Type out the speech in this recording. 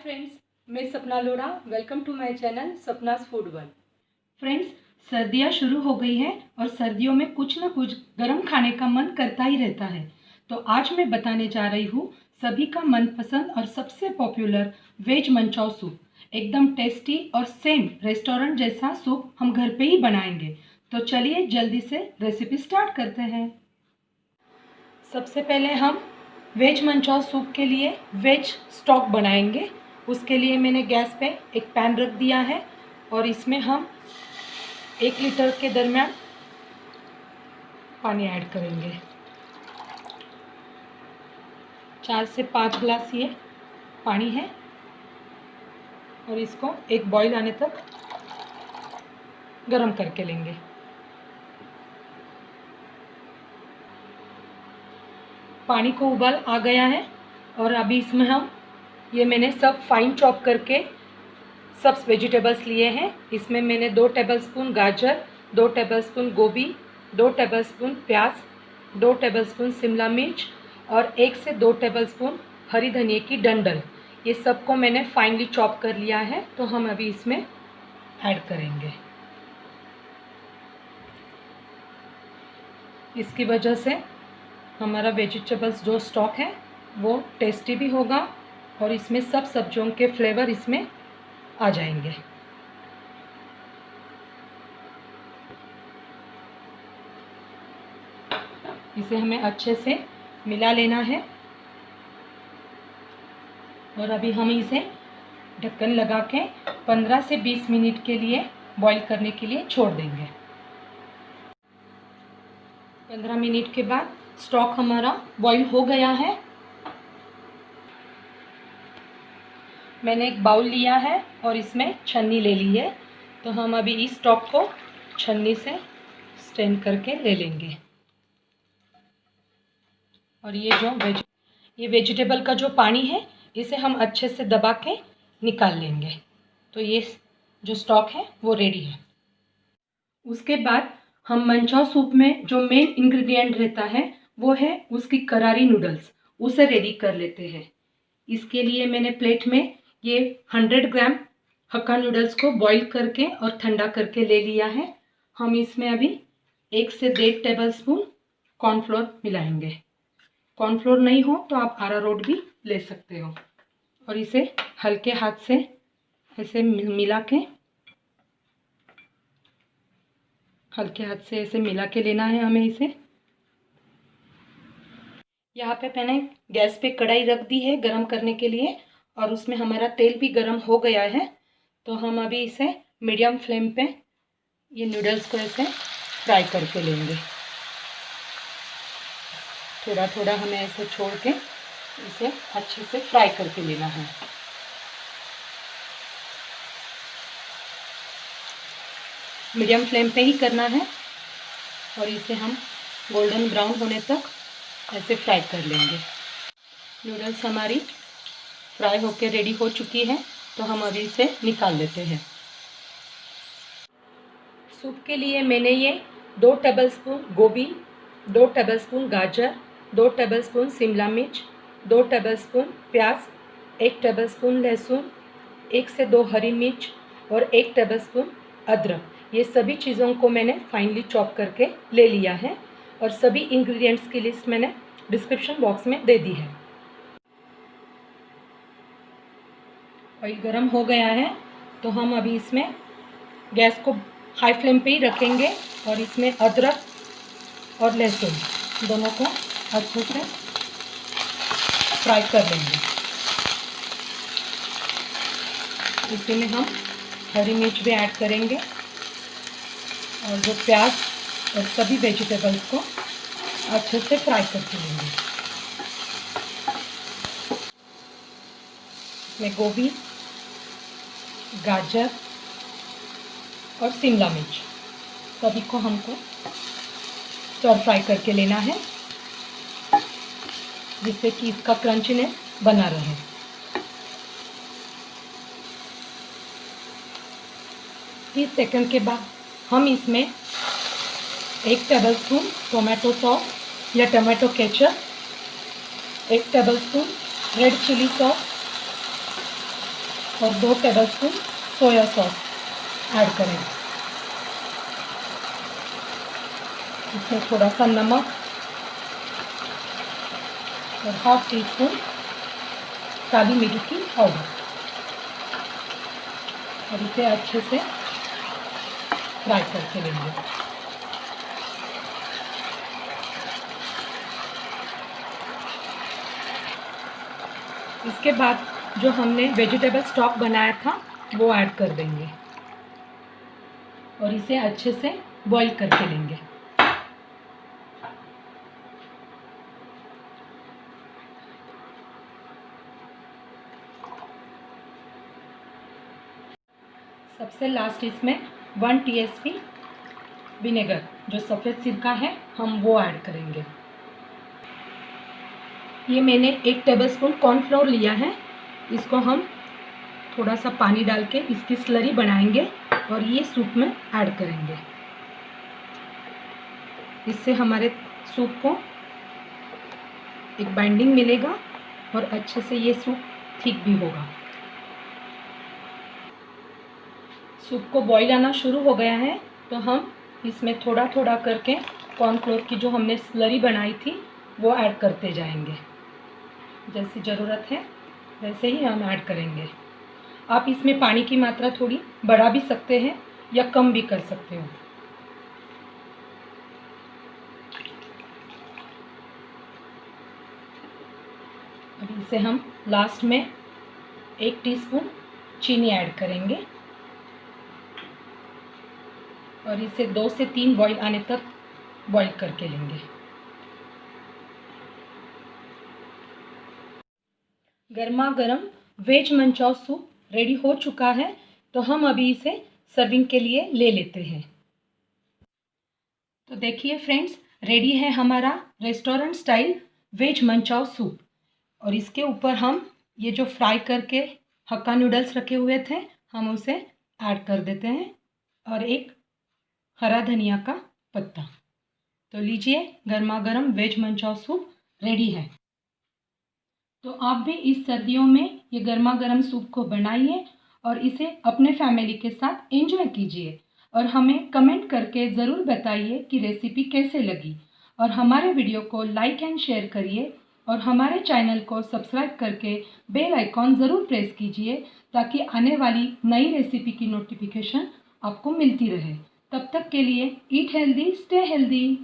Friends, मैं Sapna Lodha. Welcome to my channel Sapna's food world. Friends, सर्दियाँ शुरू हो गई हैं और सर्दियों में कुछ ना कुछ गर्म खाने का मन करता ही रहता है। तो आज मैं बताने जा रही हूँ सभी का मनपसंद और सबसे पॉपुलर वेज मंचाओ सूप। एकदम टेस्टी और सेम रेस्टोरेंट जैसा सूप हम घर पे ही बनाएंगे। तो चलिए जल्दी से रेसिपी स्टार्ट करते हैं। सबसे पहले हम वेज मंचाओ सूप के लिए वेज स्टॉक बनाएंगे। उसके लिए मैंने गैस पे एक पैन रख दिया है और इसमें हम 1 लीटर के दरमियान पानी ऐड करेंगे। 4 से 5 गिलास ये पानी है और इसको एक बॉईल आने तक गरम करके लेंगे। पानी को उबाल आ गया है और अभी इसमें हम मैंने सब फाइन चॉप करके सब वेजिटेबल्स लिए हैं। इसमें मैंने 2 टेबलस्पून गाजर, 2 टेबलस्पून गोभी, 2 टेबलस्पून प्याज, 2 टेबलस्पून शिमला मिर्च और 1 से 2 टेबलस्पून हरी धनिया की डंडल, ये सबको मैंने फाइनली चॉप कर लिया है। तो हम अभी इसमें ऐड करेंगे। इसकी वजह से हमारा वेजिटेबल्स जो स्टॉक है वो टेस्टी भी होगा और इसमें सब सब्जियों के फ्लेवर इसमें आ जाएंगे। इसे हमें अच्छे से मिला लेना है और अभी हम इसे ढक्कन लगा के 15 से 20 मिनट के लिए बॉईल करने के लिए छोड़ देंगे। 15 मिनट के बाद स्टॉक हमारा बॉईल हो गया है। मैंने एक बाउल लिया है और इसमें छन्नी ले ली है। तो हम अभी इस स्टॉक को छन्नी से स्ट्रेन करके ले लेंगे और ये वेजिटेबल का जो पानी है इसे हम अच्छे से दबा के निकाल लेंगे। तो ये जो स्टॉक है वो रेडी है। उसके बाद हम मंचाओ सूप में जो मेन इंग्रेडिएंट रहता है वो है उसकी करारी नूडल्स, उसे रेडी कर लेते हैं। इसके लिए मैंने प्लेट में ये 100 ग्राम हक्का नूडल्स को बॉईल करके और ठंडा करके ले लिया है। हम इसमें अभी 1 से 1.5 टेबलस्पून कॉर्नफ्लोर मिलाएंगे। कॉर्नफ्लोर नहीं हो तो आप अरारोट भी ले सकते हो और इसे हल्के हाथ से ऐसे मिला के लेना है हमें इसे। यहाँ पे मैंने गैस पे कढ़ाई रख दी है गरम करने के लिए और उसमें हमारा तेल भी गरम हो गया है। तो हम अभी इसे मीडियम फ्लेम पे ये नूडल्स को ऐसे फ्राई करके लेंगे। थोड़ा थोड़ा हमें ऐसे छोड़ के इसे अच्छे से फ्राई करके लेना है। मीडियम फ्लेम पे ही करना है और इसे हम गोल्डन ब्राउन होने तक ऐसे फ्राई कर लेंगे। नूडल्स हमारी फ्राई होकर रेडी हो चुकी है तो हम अभी इसे निकाल लेते हैं। सूप के लिए मैंने ये 2 टेबलस्पून गोभी, 2 टेबलस्पून गाजर, 2 टेबलस्पून शिमला मिर्च, 2 टेबलस्पून प्याज, 1 टेबलस्पून लहसुन, 1 से 2 हरी मिर्च और 1 टेबलस्पून अदरक, ये सभी चीज़ों को मैंने फाइनली चॉप करके ले लिया है और सभी इंग्रेडिएंट्स की लिस्ट मैंने डिस्क्रिप्शन बॉक्स में दे दी है। ऑयल गरम हो गया है तो हम अभी इसमें गैस को हाई फ्लेम पे ही रखेंगे और इसमें अदरक और लहसुन दोनों को अच्छे से फ्राई कर लेंगे। इसी में हम हरी मिर्च भी ऐड करेंगे और जो प्याज और सभी वेजिटेबल्स को अच्छे से फ्राई करके लेंगे। इसमें गोभी, गाजर और शिमला मिर्च सभी को हमको स्टर फ्राई करके लेना है जिससे कि इसका क्रंचीनेस बना रहे। 30 सेकंड के बाद हम इसमें 1 टेबलस्पून टोमेटो सॉस या tomato ketchup, 1 tablespoon red chilli sauce और 2 टेबलस्पून सोया सॉस ऐड करें। इसमें थोड़ा सा नमक और हाफ टी स्पून काली मिर्च की पाउडर, और इसे अच्छे से फ्राई करके लेंगे। इसके बाद जो हमने वेजिटेबल स्टॉक बनाया था वो ऐड कर देंगे और इसे अच्छे से बॉईल करके लेंगे। सबसे लास्ट इसमें 1 टीस्पून विनेगर, जो सफ़ेद सिरका है, हम वो ऐड करेंगे। ये मैंने 1 टेबलस्पून कॉर्नफ्लोर लिया है। इसको हम थोड़ा सा पानी डाल के इसकी स्लरी बनाएंगे और ये सूप में ऐड करेंगे। इससे हमारे सूप को एक बाइंडिंग मिलेगा और अच्छे से ये सूप थिक भी होगा। सूप को बॉईल आना शुरू हो गया है तो हम इसमें थोड़ा थोड़ा करके कॉर्नफ्लोर की जो हमने स्लरी बनाई थी वो ऐड करते जाएंगे। जैसी ज़रूरत है वैसे ही हम ऐड करेंगे। आप इसमें पानी की मात्रा थोड़ी बढ़ा भी सकते हैं या कम भी कर सकते हो। अब इसे हम लास्ट में 1 टीस्पून चीनी ऐड करेंगे और इसे 2 से 3 बॉईल आने तक बॉईल करके लेंगे। गर्मा गर्म वेज मंचाओ सूप रेडी हो चुका है, तो हम अभी इसे सर्विंग के लिए ले लेते हैं। तो देखिए फ्रेंड्स, रेडी है हमारा restaurant style veg manchow soup. और इसके ऊपर हम ये जो फ्राई करके हक्का नूडल्स रखे हुए थे हम उसे ऐड कर देते हैं और एक हरा धनिया का पत्ता। तो लीजिए, गर्मा गर्म वेज मंचाओ सूप रेडी है। तो आप भी इस सर्दियों में ये गर्मा गर्म सूप को बनाइए और इसे अपने फैमिली के साथ एंजॉय कीजिए और हमें कमेंट करके ज़रूर बताइए कि रेसिपी कैसे लगी। और हमारे वीडियो को लाइक एंड शेयर करिए और हमारे चैनल को सब्सक्राइब करके बेल आइकॉन ज़रूर प्रेस कीजिए ताकि आने वाली नई रेसिपी की नोटिफिकेशन आपको मिलती रहे। तब तक के लिए ईट हेल्दी, स्टे हेल्दी।